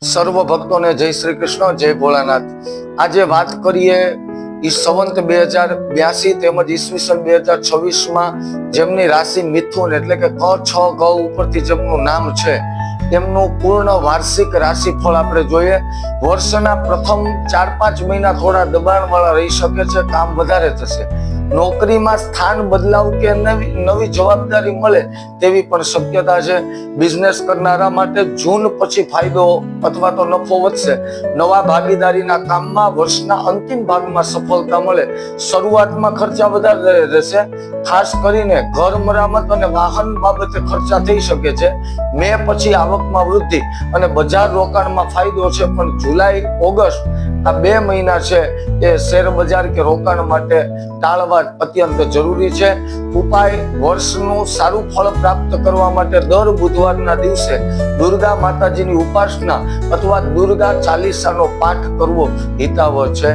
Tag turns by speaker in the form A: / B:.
A: સર્વ ભક્તોને જય શ્રી કૃષ્ણ, જય ભોળાનાથ। આજે વાત કરીએ સંવંત 2082 તેમજ ઈસવીસન 2026 માં જેમની રાશિ મિથુન એટલે કે ક છ ગ ઉપરથી જેમનું નામ છે તેમનું પૂર્ણ વાર્ષિક રાશિફળ આપણે જોઈએ। વર્ષના પ્રથમ 4-5 મહિના થોડા દબાણ વાળા રહી શકે છે, કામ વધારે થશે, નોકરીમાં સ્થાન બદલાવ કે નવી જવાબદારી મળે તેવી પણ શક્યતા છે। બિઝનેસ કરનારા માટે જૂન પછી ફાયદો અથવા તો નફો વધશે। નવા ભાગીદારીના કામમાં વર્ષના અંતિમ ભાગમાં સફળતા મળે। શરૂઆતમાં ખર્ચા વધારે રહેશે, ખાસ કરીને ઘર મરામત અને વાહન બાબતે ખર્ચા થઈ શકે છે। મે પછી આવકમાં વૃદ્ધિ અને બજાર રોકાણમાં ફાયદો છે, પણ જુલાઈ ઓગસ્ટ આ 2 મહિના છે એ શેર બજાર કે રોકાણ માટે ટાળવા અત્યંત જરૂરી છે। ઉપાય: વર્ષનું સારું ફળ પ્રાપ્ત કરવા માટે દર બુધવારના દિવસે દુર્ગા માતાજીની ઉપાસના અથવા દુર્ગા ચાલીસાનો પાઠ કરવો હિતાવહ છે।